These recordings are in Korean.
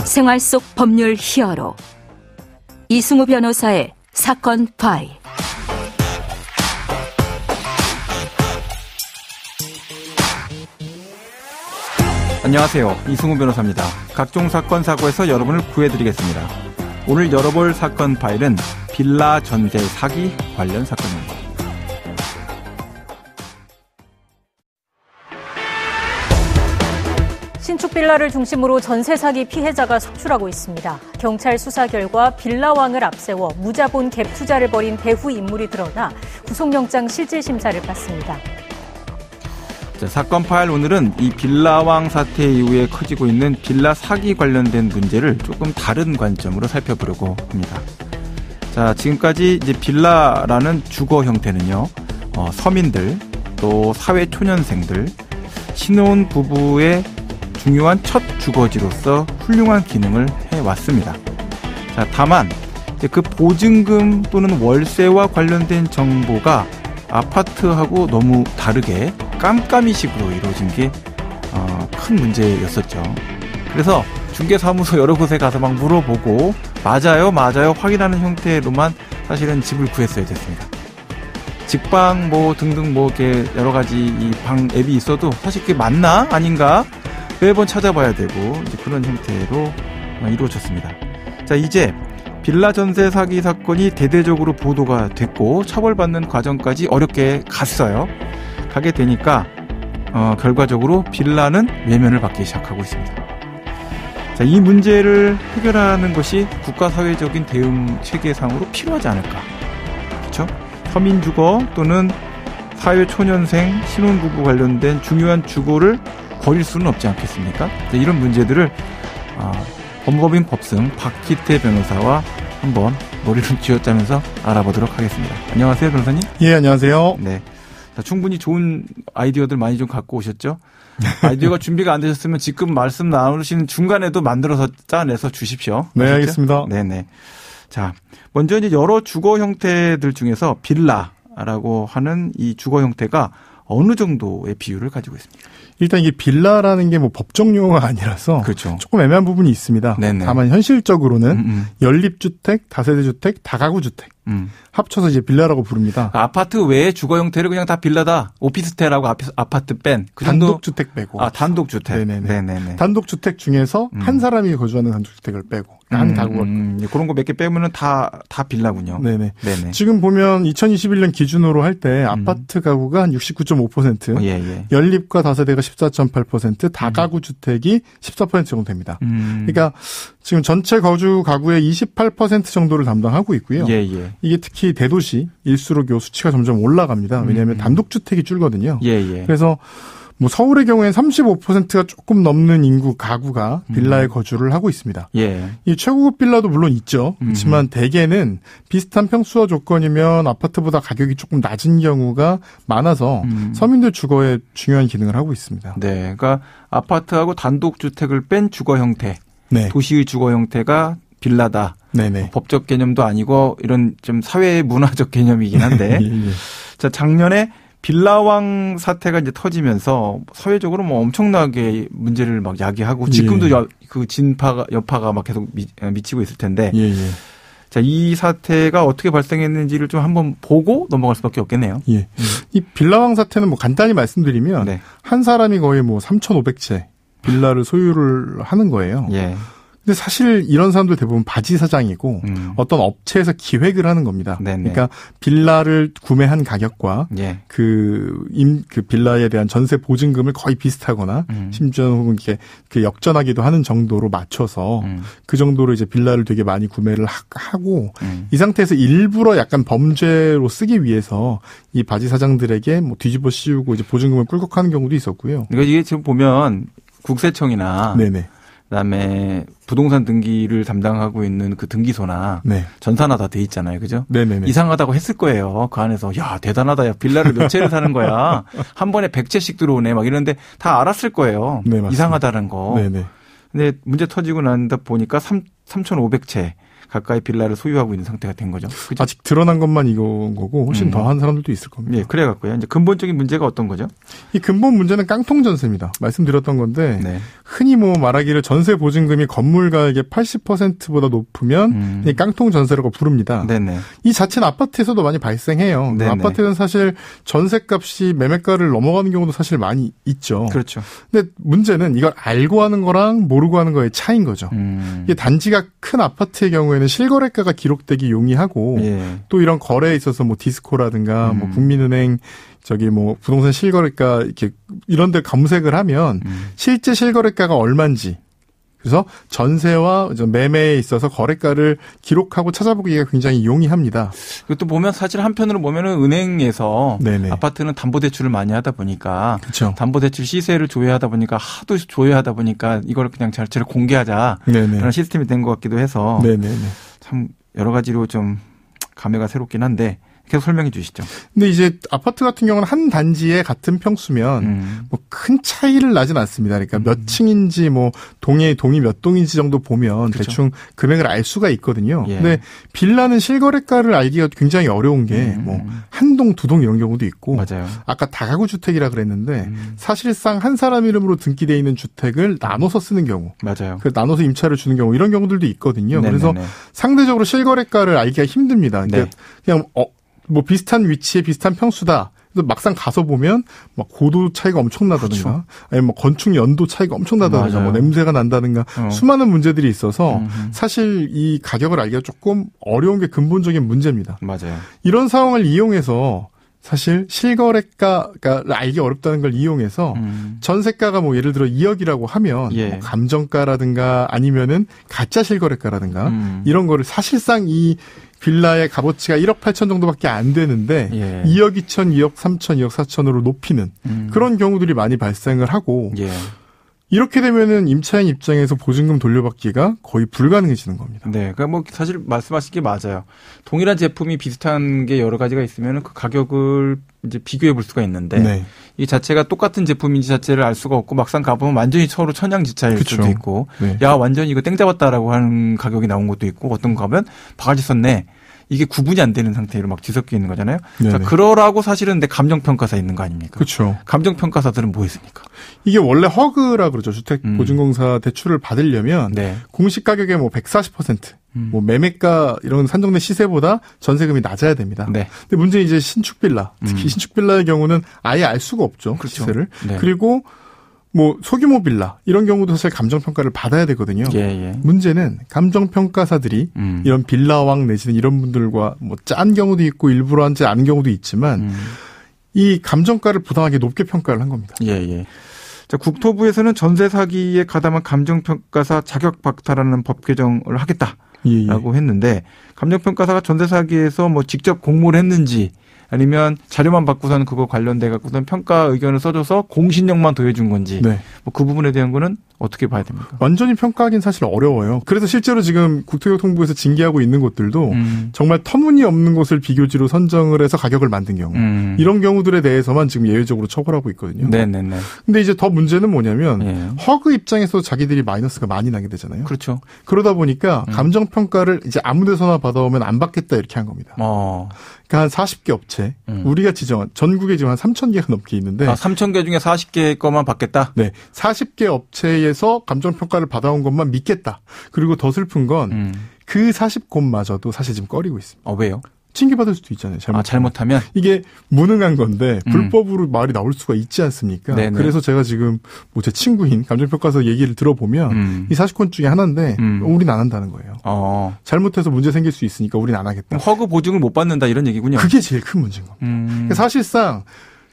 생활 속 법률 히어로 이승우 변호사의 사건 파일. 안녕하세요. 이승우 변호사입니다. 각종 사건 사고에서 여러분을 구해드리겠습니다. 오늘 열어볼 사건 파일은 빌라 전세 사기 관련 사건입니다. 신축 빌라를 중심으로 전세 사기 피해자가 속출하고 있습니다. 경찰 수사 결과 빌라왕을 앞세워 무자본 갭 투자를 벌인 배후 인물이 드러나 구속영장 실질 심사를 받습니다. 자, 사건 파일 오늘은 이 빌라왕 사태 이후에 커지고 있는 빌라 사기 관련된 문제를 조금 다른 관점으로 살펴보려고 합니다. 자, 지금까지 이제 빌라라는 주거 형태는요, 서민들, 또 사회 초년생들, 신혼 부부의 중요한 첫 주거지로서 훌륭한 기능을 해왔습니다. 자, 다만 이제 그 보증금 또는 월세와 관련된 정보가 아파트하고 너무 다르게 깜깜이식으로 이루어진 게 큰 문제였었죠. 그래서 중개사무소 여러 곳에 가서 막 물어보고 맞아요 확인하는 형태로만 사실은 집을 구했어야 됐습니다. 직방 등등 이렇게 여러 가지 이 방 앱이 있어도 사실 그게 맞나 아닌가 매번 찾아봐야 되고 이제 그런 형태로 이루어졌습니다. 자, 이제 빌라 전세 사기 사건이 대대적으로 보도가 됐고 처벌받는 과정까지 어렵게 갔어요. 가게 되니까 결과적으로 빌라는 외면을 받기 시작하고 있습니다. 자, 이 문제를 해결하는 것이 국가 사회적인 대응 체계상으로 필요하지 않을까. 그렇죠? 서민 주거 또는 사회 초년생 신혼부부 관련된 중요한 주거를 버릴 수는 없지 않겠습니까? 자, 이런 문제들을 법무법인 법승 박희태 변호사와 한번 머리를 쥐어짜면서 알아보도록 하겠습니다. 안녕하세요, 변호사님. 예, 안녕하세요. 네. 자, 충분히 좋은 아이디어들 많이 좀 갖고 오셨죠? 아이디어가 준비가 안 되셨으면 지금 말씀 나누시는 중간에도 만들어서 짜내서 주십시오. 네, 아셨죠? 알겠습니다. 네네. 자, 먼저 이제 여러 주거 형태들 중에서 빌라라고 하는 이 주거 형태가 어느 정도의 비율을 가지고 있습니까? 일단 이게 빌라라는 게 법정 용어가 아니라서 그렇죠. 조금 애매한 부분이 있습니다. 네네. 다만 현실적으로는 연립주택, 다세대주택, 다가구주택 합쳐서 이제 빌라라고 부릅니다. 아파트 외의 주거 형태를 그냥 다 빌라다. 오피스텔하고 아파트 뺀. 그 정도. 단독주택 빼고. 단독주택. 네네네. 단독주택 중에서 한 사람이 거주하는 단독주택을 빼고. 한 가구가. 그런 거 몇 개 빼면은 다 빌라군요. 네네. 지금 보면 2021년 기준으로 할 때 아파트 가구가 한 69.5%. 예. 연립과 다세대가 14.8%, 다가구 주택이 14% 정도 됩니다. 그러니까 지금 전체 거주 가구의 28% 정도를 담당하고 있고요. 예. 이게 특히 대도시일수록 요 수치가 점점 올라갑니다. 왜냐하면 단독주택이 줄거든요. 예. 그래서 서울의 경우에는 35%가 조금 넘는 인구 가구가 빌라에 거주를 하고 있습니다. 예. 이 최고급 빌라도 물론 있죠. 그렇지만 대개는 비슷한 평수와 조건이면 아파트보다 가격이 조금 낮은 경우가 많아서 서민들 주거에 중요한 기능을 하고 있습니다. 네, 그러니까 아파트하고 단독주택을 뺀 주거 형태, 네. 도시의 주거 형태가 빌라다. 네네. 법적 개념도 아니고 이런 좀 사회 문화적 개념이긴 한데, 예. 자, 작년에 빌라왕 사태가 이제 터지면서 사회적으로 엄청나게 문제를 막 야기하고 지금도 그 여파가 막 계속 미치고 있을 텐데. 예. 자, 이 사태가 어떻게 발생했는지를 좀 한번 보고 넘어갈 수밖에 없겠네요. 예. 이 빌라왕 사태는 간단히 말씀드리면 네. 한 사람이 거의 3,500채 빌라를 소유를 하는 거예요. 예. 근데 사실 이런 사람들 대부분 바지 사장이고 어떤 업체에서 기획을 하는 겁니다. 네네. 그러니까 빌라를 구매한 가격과 예. 그 빌라에 대한 전세 보증금을 거의 비슷하거나 심지어 혹은 이렇게 그 역전하기도 하는 정도로 맞춰서 그 정도로 이제 빌라를 되게 많이 구매를 하고 이 상태에서 일부러 약간 범죄로 쓰기 위해서 이 바지 사장들에게 뒤집어 씌우고 이제 보증금을 꿀꺽하는 경우도 있었고요. 그러니까 이게 지금 보면 국세청이나 네네. 그다음에 부동산 등기를 담당하고 있는 그 등기소나 네. 전산화 다 돼 있잖아요. 그죠? 네네네. 이상하다고 했을 거예요. 그 안에서 야 대단하다. 야 빌라를 몇 채를 사는 거야. 한 번에 100채씩 들어오네. 막 이런데 다 알았을 거예요. 네, 이상하다는 거. 네네. 근데 문제 터지고 난다 보니까 3,500채. 가까이 빌라를 소유하고 있는 상태가 된 거죠. 그죠? 아직 드러난 것만 이건 거고 훨씬 더한 사람들도 있을 겁니다. 예, 그래 갖고요. 이제 근본적인 문제가 어떤 거죠? 이 근본 문제는 깡통 전세입니다. 말씀드렸던 건데 네. 흔히 뭐 말하기를 전세 보증금이 건물 가격의 80%보다 높으면 이 깡통 전세라고 부릅니다. 네네. 이 자체는 아파트에서도 많이 발생해요. 아파트는 사실 전세값이 매매가를 넘어가는 경우도 사실 많이 있죠. 그렇죠. 근데 문제는 이걸 알고 하는 거랑 모르고 하는 거의 차이인 거죠. 이게 단지가 큰 아파트의 경우에는 실거래가가 기록되기 용이하고 예. 또 이런 거래에 있어서 뭐 디스코라든가 뭐 국민은행 뭐 부동산 실거래가 이렇게 이런 데 검색을 하면 실제 실거래가가 얼마인지 그래서 전세와 매매에 있어서 거래가를 기록하고 찾아보기가 굉장히 용이합니다. 그것도 보면 사실 한편으로 보면은 은행에서 네네. 아파트는 담보대출을 많이 하다 보니까 그렇죠. 담보대출 시세를 조회하다 보니까 하도 조회하다 보니까 이걸 그냥 자체를 공개하자 네네. 그런 시스템이 된 것 같기도 해서 네네네. 참 여러 가지로 좀 감회가 새롭긴 한데 계속 설명해 주시죠. 근데 이제 아파트 같은 경우는 한 단지에 같은 평수면 뭐 큰 차이를 나진 않습니다. 그러니까 몇 층인지 뭐 동이 몇 동인지 정도 보면 그렇죠. 대충 금액을 알 수가 있거든요. 예. 근데 빌라는 실거래가를 알기가 굉장히 어려운 게 뭐 한 동, 두 동 이런 경우도 있고 맞아요. 아까 다가구 주택이라 그랬는데 사실상 한 사람 이름으로 등기되어 있는 주택을 나눠서 쓰는 경우 맞아요. 그 나눠서 임차를 주는 경우 이런 경우들도 있거든요. 네네네. 그래서 상대적으로 실거래가를 알기가 힘듭니다. 그러니까 네. 그냥 뭐 비슷한 위치에 비슷한 평수다. 그래서 막상 가서 보면 막 고도 차이가 엄청나다든가, 그렇죠. 아니면 뭐 건축 연도 차이가 엄청나다든가, 맞아요. 뭐 냄새가 난다든가 수많은 문제들이 있어서 사실 이 가격을 알기가 조금 어려운 게 근본적인 문제입니다. 맞아요. 이런 상황을 이용해서 사실 실거래가를 알기 어렵다는 걸 이용해서 전세가가 뭐 예를 들어 2억이라고 하면 예. 뭐 감정가라든가 아니면은 가짜 실거래가라든가 이런 거를 사실상 이 빌라의 값어치가 1억 8천 정도밖에 안 되는데 예. 2억 2천, 2억 3천, 2억 4천으로 높이는 그런 경우들이 많이 발생을 하고 예. 이렇게 되면은 임차인 입장에서 보증금 돌려받기가 거의 불가능해지는 겁니다. 네, 그러니까 뭐 사실 말씀하신 게 맞아요. 동일한 제품이 비슷한 게 여러 가지가 있으면 그 가격을 이제 비교해 볼 수가 있는데 네. 이 자체가 똑같은 제품인지 자체를 알 수가 없고 막상 가보면 완전히 서로 천양지차일 그쵸. 수도 있고 네. 야 완전히 이거 땡 잡았다라고 하는 가격이 나온 것도 있고 어떤 거 가면 바가지 썼네. 이게 구분이 안 되는 상태로 막 뒤섞여 있는 거잖아요. 자, 그러라고 사실은 근데 감정평가사 있는 거 아닙니까? 그렇죠. 감정평가사들은 뭐 했습니까? 이게 원래 허그라 그러죠. 주택보증공사 대출을 받으려면 네. 공시 가격의 뭐 140%, 뭐 매매가 이런 산정된 시세보다 전세금이 낮아야 됩니다. 네. 근데 문제는 이제 신축 빌라, 특히 신축 빌라의 경우는 아예 알 수가 없죠. 그렇죠. 시세를. 네. 그리고 뭐 소규모 빌라 이런 경우도 사실 감정평가를 받아야 되거든요. 예. 문제는 감정평가사들이 이런 빌라왕 내지는 이런 분들과 뭐 짠 경우도 있고 일부러 하지 않은 경우도 있지만 이 감정가를 부당하게 높게 평가를 한 겁니다. 예. 자, 국토부에서는 전세 사기에 가담한 감정평가사 자격 박탈하는 법 개정을 하겠다라고 했는데 감정평가사가 전세 사기에서 뭐 직접 공모를 했는지 아니면 자료만 받고서는 그거 관련돼 갖고선 평가 의견을 써줘서 공신력만 더해준 건지 네. 뭐 그 부분에 대한 거는 어떻게 봐야 됩니까? 완전히 평가하기는 사실 어려워요. 그래서 실제로 지금 국토교통부에서 징계하고 있는 곳들도 정말 터무니없는 곳을 비교지로 선정을 해서 가격을 만든 경우 이런 경우들에 대해서만 지금 예외적으로 처벌하고 있거든요. 네네네. 근데 이제 더 문제는 뭐냐면 예. 허그 입장에서 자기들이 마이너스가 많이 나게 되잖아요. 그렇죠. 그러다 보니까 감정평가를 이제 아무 데서나 받아오면 안 받겠다 이렇게 한 겁니다. 그러니까 한 40개 업체 우리가 지정한 전국에 지금 한 3,000개가 넘게 있는데 3,000개 중에 40개 거만 받겠다? 네. 40개 업체에서 감정평가를 받아온 것만 믿겠다. 그리고 더 슬픈 건 그 40곳마저도 사실 지금 꺼리고 있습니다. 왜요? 징계받을 수도 있잖아요. 잘못하면? 이게 무능한 건데 불법으로 말이 나올 수가 있지 않습니까? 네네. 그래서 제가 지금 뭐 제 친구인 감정평가사 얘기를 들어보면 이 40건 중에 하나인데 우린 안 한다는 거예요. 잘못해서 문제 생길 수 있으니까 우린 안 하겠다. 허그 보증을 못 받는다 이런 얘기군요. 그게 제일 큰 문제인 겁니다. 사실상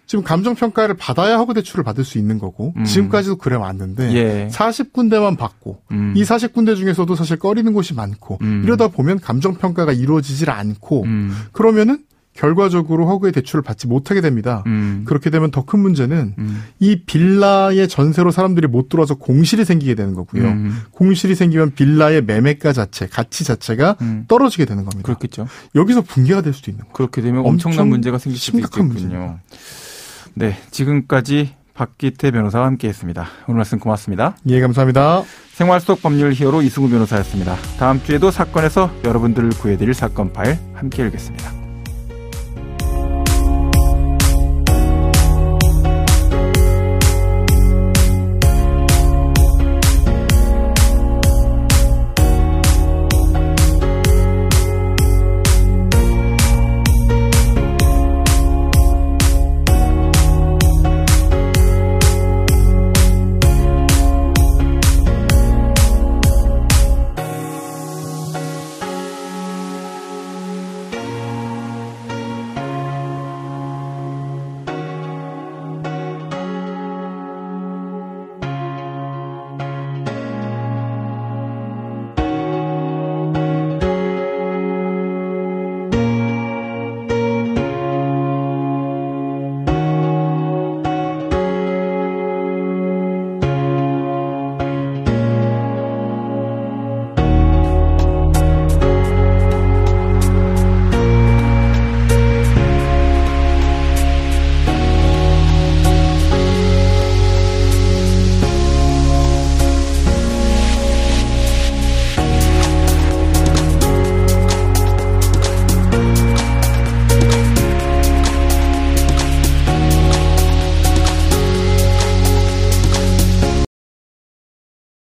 지금 감정평가를 받아야 허그 대출을 받을 수 있는 거고 지금까지도 그래 왔는데 예. 40군데만 받고 이 40군데 중에서도 사실 꺼리는 곳이 많고 이러다 보면 감정평가가 이루어지질 않고 그러면은 결과적으로 허그의 대출을 받지 못하게 됩니다. 그렇게 되면 더 큰 문제는 이 빌라의 전세로 사람들이 못 들어와서 공실이 생기게 되는 거고요. 공실이 생기면 빌라의 매매가 자체, 가치 자체가 떨어지게 되는 겁니다. 그렇겠죠. 여기서 붕괴가 될 수도 있는 거예요. 그렇게 되면 엄청난 문제가 생길 수도 있겠군요. 네, 지금까지 박기태 변호사와 함께했습니다. 오늘 말씀 고맙습니다. 예, 감사합니다. 생활 속 법률 히어로 이승우 변호사였습니다. 다음 주에도 사건에서 여러분들을 구해드릴 사건 파일 함께 읽겠습니다.